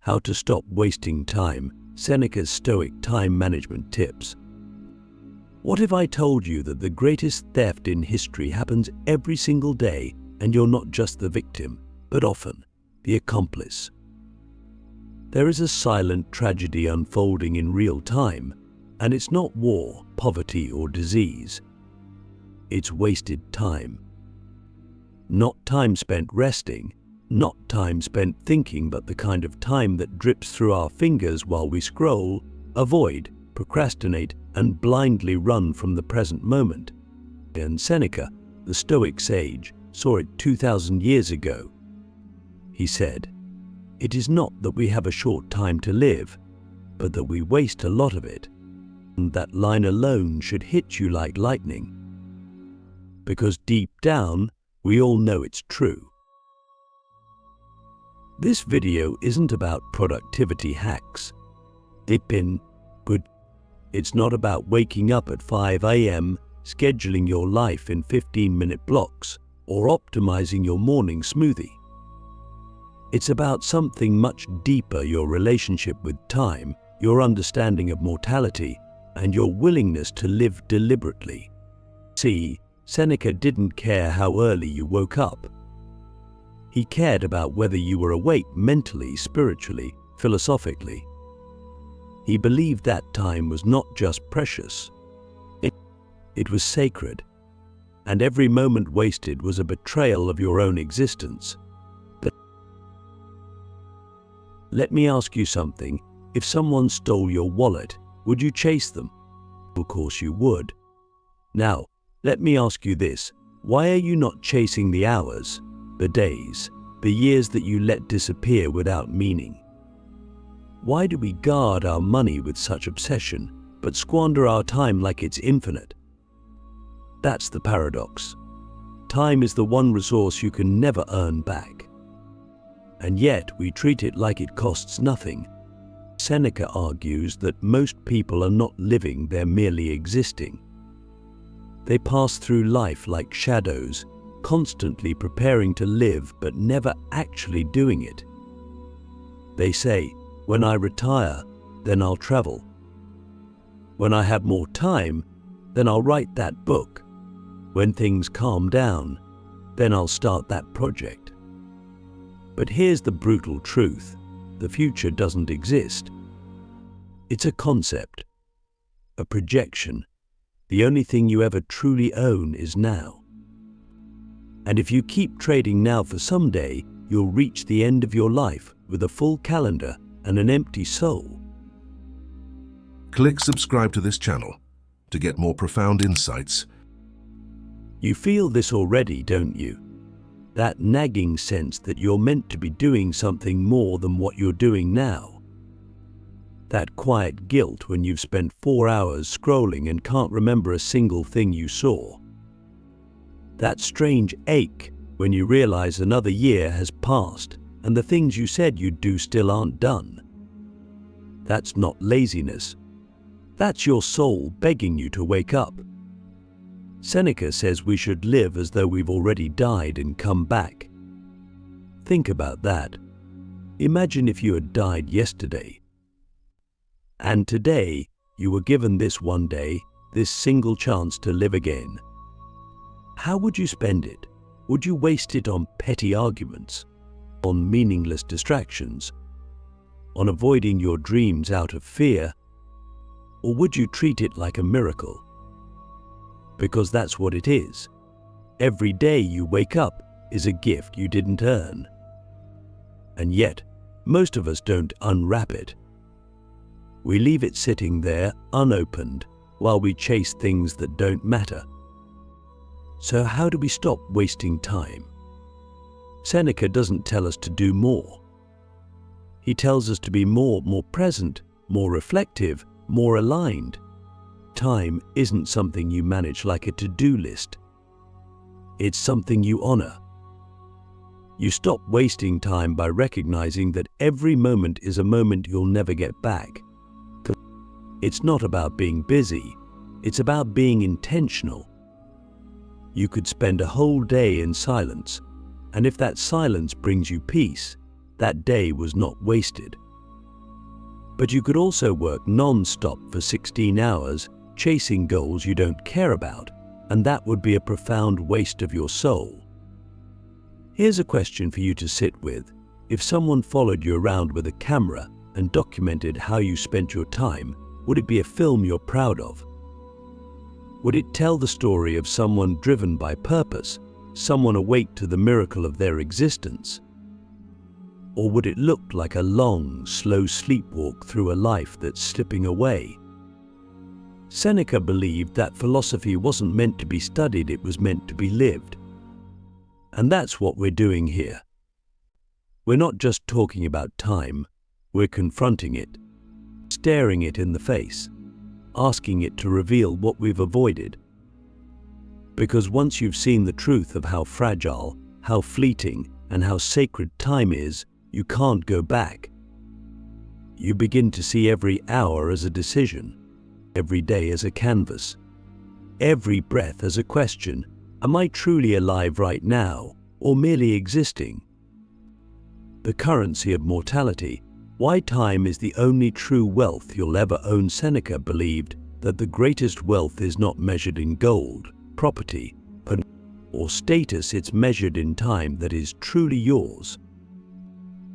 How to Stop Wasting Time, Seneca's Stoic Time Management Tips. What if I told you that the greatest theft in history happens every single day and you're not just the victim, but often the accomplice? There is a silent tragedy unfolding in real time, and it's not war, poverty, or disease. It's wasted time. Not time spent resting, not time spent thinking, but the kind of time that drips through our fingers while we scroll, avoid, procrastinate, and blindly run from the present moment. And Seneca, the Stoic sage, saw it 2,000 years ago. He said, "It is not that we have a short time to live, but that we waste a lot of it." And that line alone should hit you like lightning, because deep down, we all know it's true. This video isn't about productivity hacks. It's not about waking up at 5 a.m., scheduling your life in 15-minute blocks, or optimizing your morning smoothie. It's about something much deeper: your relationship with time, your understanding of mortality, and your willingness to live deliberately. See, Seneca didn't care how early you woke up. He cared about whether you were awake mentally, spiritually, philosophically. He believed that time was not just precious. It was sacred, and every moment wasted was a betrayal of your own existence. Let me ask you something. If someone stole your wallet, would you chase them? Of course you would. Now, let me ask you this. Why are you not chasing the hours, the days, the years that you let disappear without meaning? Why do we guard our money with such obsession, but squander our time like it's infinite? That's the paradox. Time is the one resource you can never earn back. And yet we treat it like it costs nothing. Seneca argues that most people are not living, they're merely existing. They pass through life like shadows, constantly preparing to live but never actually doing it. They say, "When I retire, then I'll travel. When I have more time, then I'll write that book. When things calm down, then I'll start that project." But here's the brutal truth: the future doesn't exist. It's a concept, a projection. The only thing you ever truly own is now. And if you keep trading now for someday, you'll reach the end of your life with a full calendar and an empty soul. Click subscribe to this channel to get more profound insights. You feel this already, don't you? That nagging sense that you're meant to be doing something more than what you're doing now. That quiet guilt when you've spent 4 hours scrolling and can't remember a single thing you saw. That strange ache when you realize another year has passed and the things you said you'd do still aren't done. That's not laziness. That's your soul begging you to wake up. Seneca says we should live as though we've already died and come back. Think about that. Imagine if you had died yesterday. And today, you were given this one day, this single chance to live again. How would you spend it? Would you waste it on petty arguments? On meaningless distractions? On avoiding your dreams out of fear? Or would you treat it like a miracle? Because that's what it is. Every day you wake up is a gift you didn't earn. And yet, most of us don't unwrap it. We leave it sitting there, unopened, while we chase things that don't matter. So how do we stop wasting time? Seneca doesn't tell us to do more. He tells us to be more present, more reflective, more aligned. Time isn't something you manage like a to-do list. It's something you honor. You stop wasting time by recognizing that every moment is a moment you'll never get back. It's not about being busy, it's about being intentional. You could spend a whole day in silence, and if that silence brings you peace, that day was not wasted. But you could also work non-stop for 16 hours, chasing goals you don't care about, and that would be a profound waste of your soul. Here's a question for you to sit with. If someone followed you around with a camera and documented how you spent your time, would it be a film you're proud of? Would it tell the story of someone driven by purpose, someone awake to the miracle of their existence? Or would it look like a long, slow sleepwalk through a life that's slipping away? Seneca believed that philosophy wasn't meant to be studied, it was meant to be lived. And that's what we're doing here. We're not just talking about time, we're confronting it, staring it in the face, asking it to reveal what we've avoided. Because once you've seen the truth of how fragile, how fleeting, and how sacred time is, you can't go back. You begin to see every hour as a decision, every day as a canvas, every breath as a question. Am I truly alive right now, or merely existing? The currency of mortality. Why time is the only true wealth you'll ever own. Seneca believed that the greatest wealth is not measured in gold, property, or status, it's measured in time that is truly yours.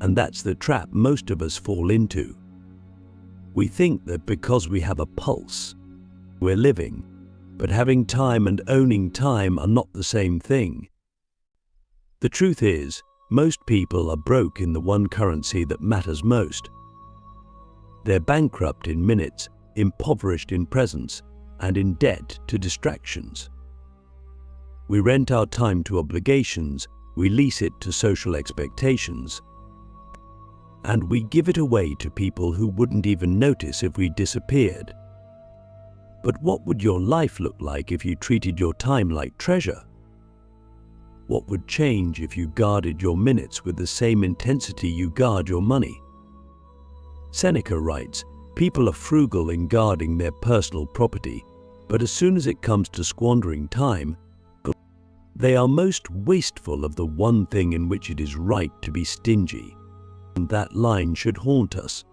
And that's the trap most of us fall into. We think that because we have a pulse, we're living, but having time and owning time are not the same thing. The truth is, most people are broke in the one currency that matters most. They're bankrupt in minutes, impoverished in presence, and in debt to distractions. We rent our time to obligations, we lease it to social expectations, and we give it away to people who wouldn't even notice if we disappeared. But what would your life look like if you treated your time like treasure? What would change if you guarded your minutes with the same intensity you guard your money? Seneca writes, people are frugal in guarding their personal property, but as soon as it comes to squandering time, they are most wasteful of the one thing in which it is right to be stingy. And that line should haunt us.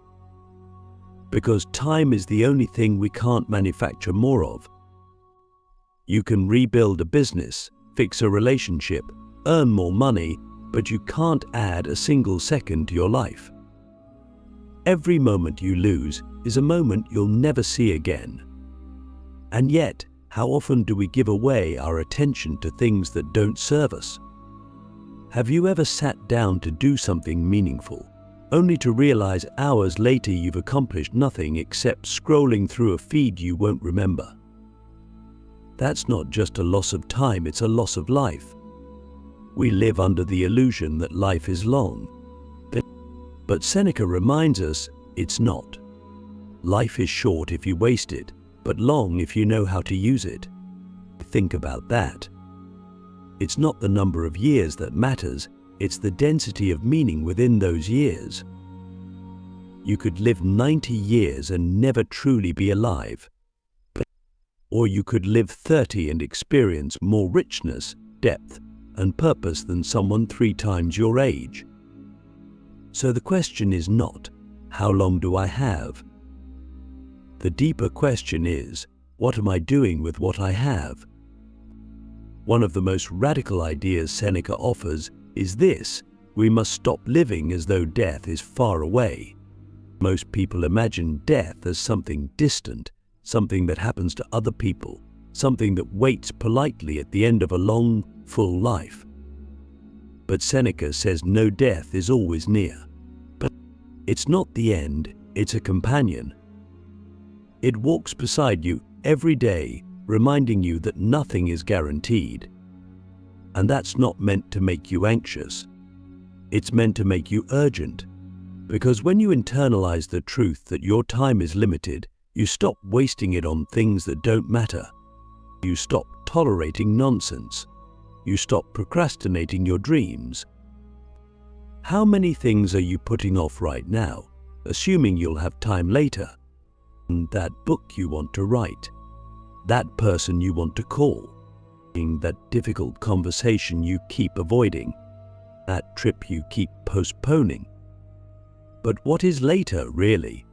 Because time is the only thing we can't manufacture more of. You can rebuild a business, fix a relationship, earn more money, but you can't add a single second to your life. Every moment you lose is a moment you'll never see again. And yet, how often do we give away our attention to things that don't serve us? Have you ever sat down to do something meaningful, only to realize hours later you've accomplished nothing except scrolling through a feed you won't remember? That's not just a loss of time, it's a loss of life. We live under the illusion that life is long. But Seneca reminds us it's not. Life is short if you waste it, but long if you know how to use it. Think about that. It's not the number of years that matters, it's the density of meaning within those years. You could live 90 years and never truly be alive. Or you could live 30 and experience more richness, depth, and purpose than someone 3 times your age. So the question is not, how long do I have? The deeper question is, what am I doing with what I have? One of the most radical ideas Seneca offers is this: we must stop living as though death is far away. Most people imagine death as something distant, something that happens to other people, something that waits politely at the end of a long, full life. But Seneca says no, death is always near. But it's not the end, it's a companion. It walks beside you every day, reminding you that nothing is guaranteed. And that's not meant to make you anxious. It's meant to make you urgent. Because when you internalize the truth that your time is limited, you stop wasting it on things that don't matter. You stop tolerating nonsense. You stop procrastinating your dreams. How many things are you putting off right now, assuming you'll have time later? That book you want to write, that person you want to call, that difficult conversation you keep avoiding, that trip you keep postponing. But what is later, really?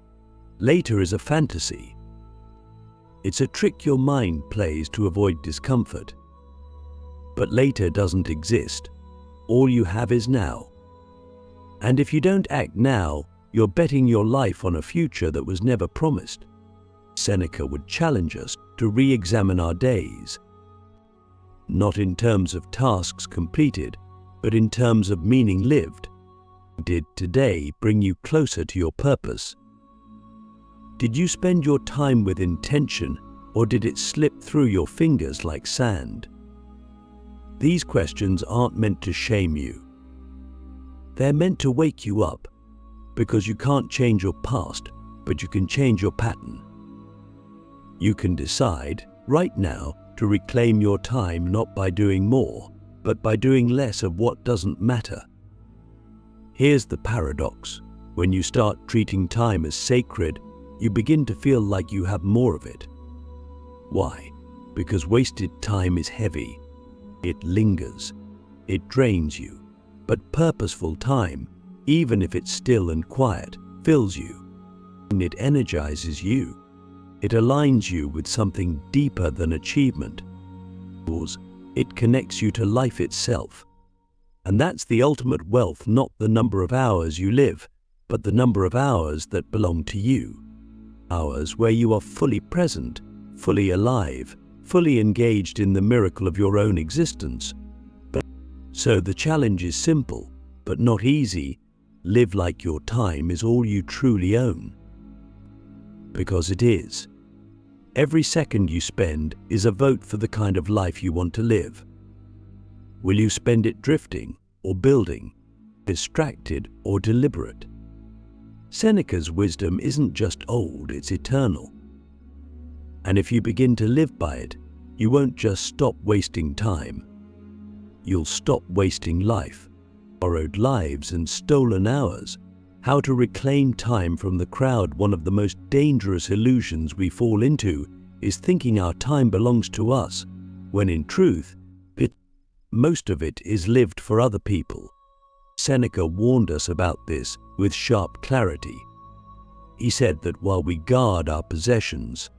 Later is a fantasy. It's a trick your mind plays to avoid discomfort. But later doesn't exist. All you have is now. And if you don't act now, you're betting your life on a future that was never promised. Seneca would challenge us to re-examine our days, not in terms of tasks completed, but in terms of meaning lived. Did today bring you closer to your purpose? Did you spend your time with intention, or did it slip through your fingers like sand? These questions aren't meant to shame you. They're meant to wake you up, because you can't change your past, but you can change your pattern. You can decide, right now, to reclaim your time not by doing more, but by doing less of what doesn't matter. Here's the paradox. When you start treating time as sacred, you begin to feel like you have more of it. Why? Because wasted time is heavy. It lingers. It drains you. But purposeful time, even if it's still and quiet, fills you. It energizes you. It aligns you with something deeper than achievement. It connects you to life itself. And that's the ultimate wealth, not the number of hours you live, but the number of hours that belong to you. Hours where you are fully present, fully alive, fully engaged in the miracle of your own existence. So the challenge is simple, but not easy. Live like your time is all you truly own. Because it is. Every second you spend is a vote for the kind of life you want to live. Will you spend it drifting or building, distracted or deliberate? Seneca's wisdom isn't just old, it's eternal. And if you begin to live by it, you won't just stop wasting time. You'll stop wasting life, borrowed lives and stolen hours. How to reclaim time from the crowd. One of the most dangerous illusions we fall into is thinking our time belongs to us, when in truth, most of it is lived for other people. Seneca warned us about this with sharp clarity. He said that while we guard our possessions,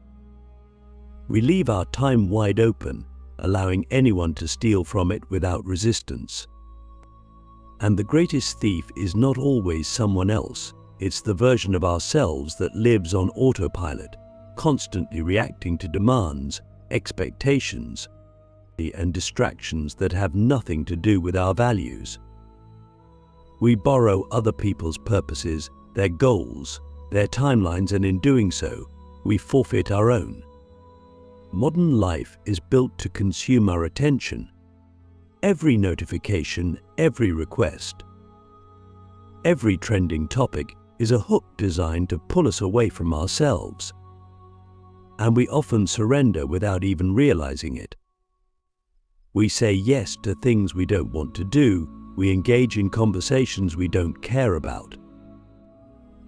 we leave our time wide open, allowing anyone to steal from it without resistance. And the greatest thief is not always someone else. It's the version of ourselves that lives on autopilot, constantly reacting to demands, expectations, and distractions that have nothing to do with our values. We borrow other people's purposes, their goals, their timelines, and in doing so, we forfeit our own. Modern life is built to consume our attention. Every notification, every request, every trending topic is a hook designed to pull us away from ourselves. And we often surrender without even realizing it. We say yes to things we don't want to do. We engage in conversations we don't care about.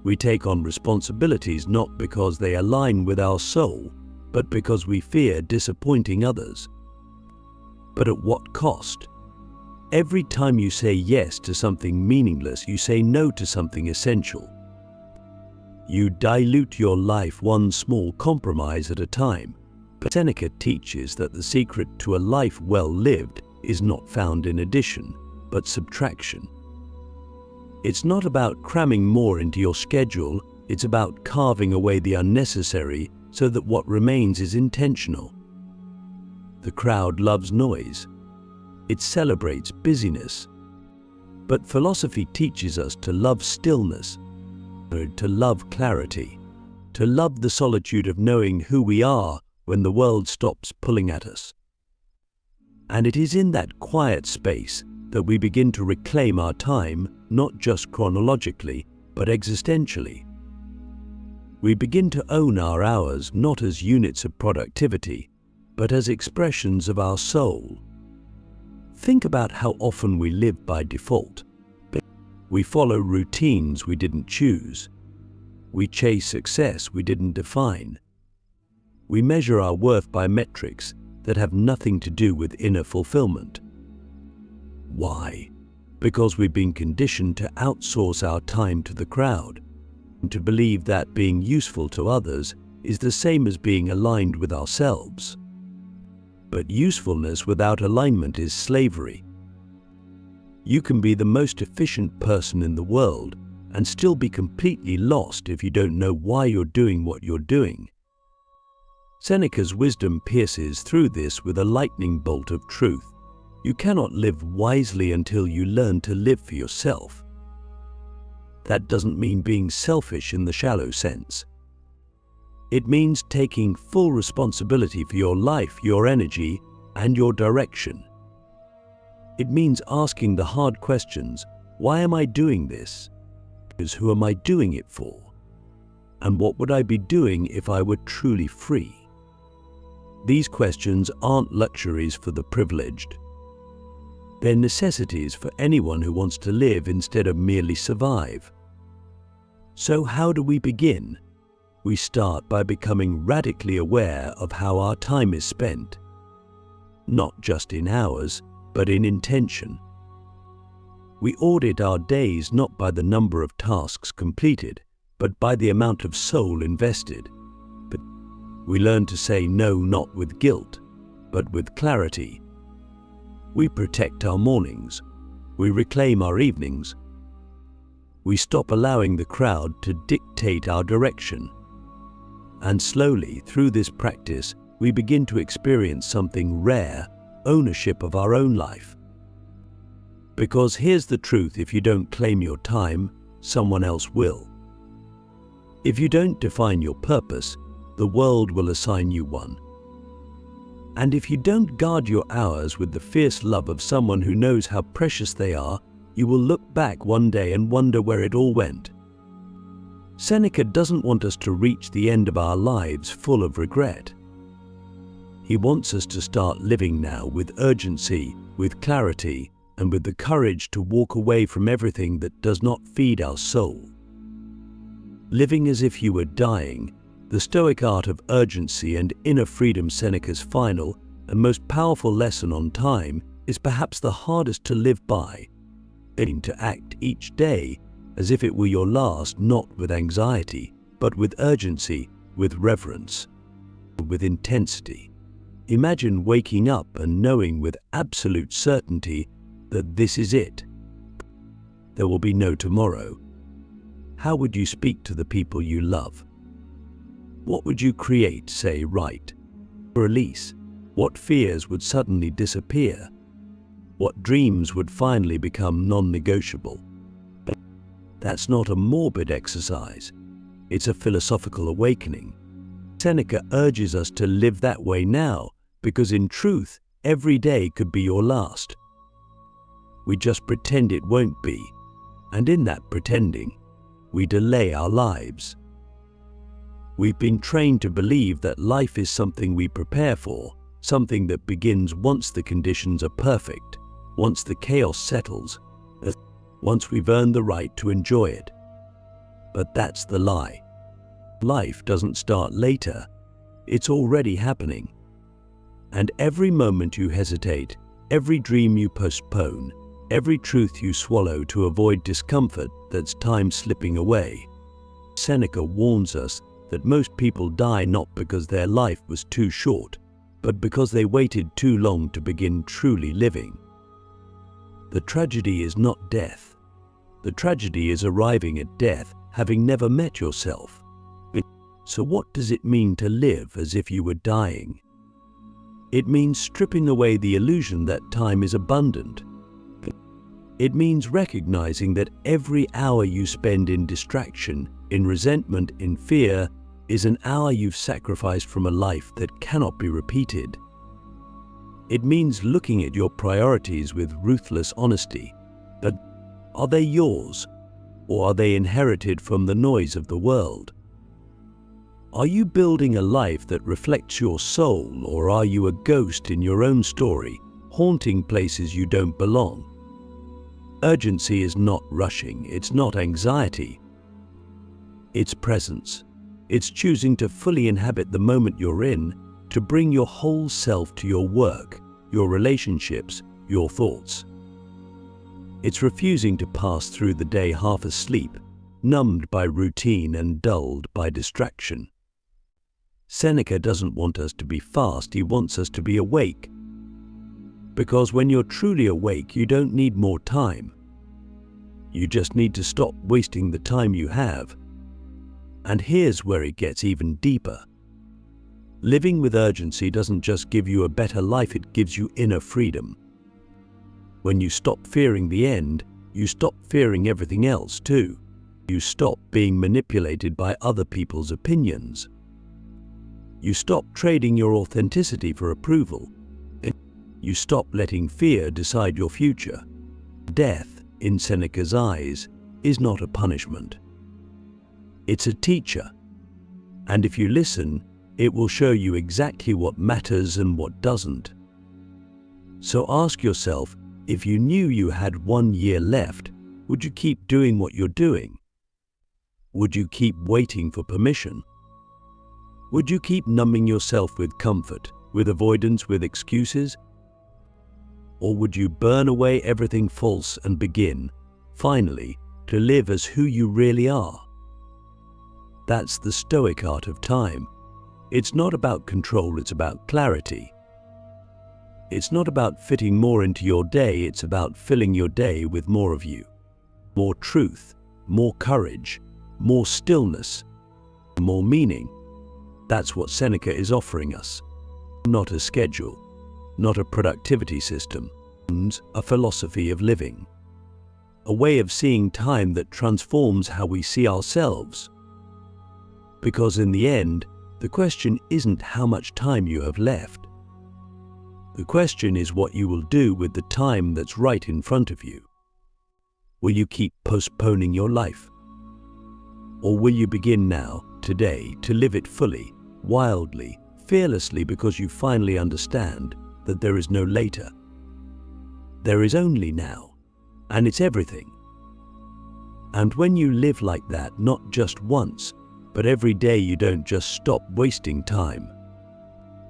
We take on responsibilities not because they align with our soul, but because we fear disappointing others. But at what cost? Every time you say yes to something meaningless, you say no to something essential. You dilute your life one small compromise at a time. But Seneca teaches that the secret to a life well lived is not found in addition, but subtraction. It's not about cramming more into your schedule, it's about carving away the unnecessary so that what remains is intentional. The crowd loves noise. It celebrates busyness. But philosophy teaches us to love stillness, to love clarity, to love the solitude of knowing who we are when the world stops pulling at us. And it is in that quiet space that we begin to reclaim our time, not just chronologically, but existentially. We begin to own our hours not as units of productivity, but as expressions of our soul. Think about how often we live by default. We follow routines we didn't choose. We chase success we didn't define. We measure our worth by metrics that have nothing to do with inner fulfillment. Why? Because we've been conditioned to outsource our time to the crowd. to believe that being useful to others is the same as being aligned with ourselves. But usefulness without alignment is slavery. You can be the most efficient person in the world and still be completely lost if you don't know why you're doing what you're doing. Seneca's wisdom pierces through this with a lightning bolt of truth. You cannot live wisely until you learn to live for yourself. That doesn't mean being selfish in the shallow sense. It means taking full responsibility for your life, your energy, and your direction. It means asking the hard questions: why am I doing this? Who am I doing it for? And what would I be doing if I were truly free? These questions aren't luxuries for the privileged. They're necessities for anyone who wants to live instead of merely survive. So how do we begin? We start by becoming radically aware of how our time is spent. Not just in hours, but in intention. We audit our days not by the number of tasks completed, but by the amount of soul invested. But we learn to say no not with guilt, but with clarity. We protect our mornings. We reclaim our evenings. We stop allowing the crowd to dictate our direction. And slowly, through this practice, we begin to experience something rare: ownership of our own life. Because here's the truth: if you don't claim your time, someone else will. If you don't define your purpose, the world will assign you one. And if you don't guard your hours with the fierce love of someone who knows how precious they are, you will look back one day and wonder where it all went. Seneca doesn't want us to reach the end of our lives full of regret. He wants us to start living now with urgency, with clarity, and with the courage to walk away from everything that does not feed our soul. Living as if you were dying, the Stoic art of urgency and inner freedom. Seneca's final and most powerful lesson on time is perhaps the hardest to live by. To act each day as if it were your last, not with anxiety, but with urgency, with reverence, with intensity. Imagine waking up and knowing with absolute certainty that this is it. There will be no tomorrow. How would you speak to the people you love? What would you create, say, write, release? What fears would suddenly disappear? What dreams would finally become non-negotiable? That's not a morbid exercise. It's a philosophical awakening. Seneca urges us to live that way now, because in truth, every day could be your last. We just pretend it won't be, and in that pretending, we delay our lives. We've been trained to believe that life is something we prepare for, something that begins once the conditions are perfect, once the chaos settles, once we've earned the right to enjoy it. But that's the lie. Life doesn't start later, it's already happening. And every moment you hesitate, every dream you postpone, every truth you swallow to avoid discomfort, that's time slipping away. Seneca warns us that most people die not because their life was too short, but because they waited too long to begin truly living. The tragedy is not death. The tragedy is arriving at death, having never met yourself. So what does it mean to live as if you were dying? It means stripping away the illusion that time is abundant. It means recognizing that every hour you spend in distraction, in resentment, in fear, is an hour you've sacrificed from a life that cannot be repeated. It means looking at your priorities with ruthless honesty. But are they yours, or are they inherited from the noise of the world? Are you building a life that reflects your soul, or are you a ghost in your own story, haunting places you don't belong? Urgency is not rushing, it's not anxiety. It's presence. It's choosing to fully inhabit the moment you're in, to bring your whole self to your work, your relationships, your thoughts. It's refusing to pass through the day half asleep, numbed by routine and dulled by distraction. Seneca doesn't want us to be fast, he wants us to be awake. Because when you're truly awake, you don't need more time. You just need to stop wasting the time you have. And here's where it gets even deeper. Living with urgency doesn't just give you a better life, it gives you inner freedom. When you stop fearing the end, you stop fearing everything else too. You stop being manipulated by other people's opinions. You stop trading your authenticity for approval. You stop letting fear decide your future. Death, in Seneca's eyes, is not a punishment. It's a teacher. And if you listen, it will show you exactly what matters and what doesn't. So ask yourself, if you knew you had 1 year left, would you keep doing what you're doing? Would you keep waiting for permission? Would you keep numbing yourself with comfort, with avoidance, with excuses? Or would you burn away everything false and begin, finally, to live as who you really are? That's the Stoic art of time. It's not about control, it's about clarity. It's not about fitting more into your day, it's about filling your day with more of you. More truth, more courage, more stillness, more meaning. That's what Seneca is offering us. Not a schedule, not a productivity system, a philosophy of living. A way of seeing time that transforms how we see ourselves. Because in the end, the question isn't how much time you have left. The question is what you will do with the time that's right in front of you. Will you keep postponing your life? Or will you begin now, today, to live it fully, wildly, fearlessly, because you finally understand that there is no later? There is only now, and it's everything. And when you live like that, not just once, but every day, you don't just stop wasting time.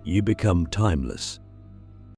You become timeless.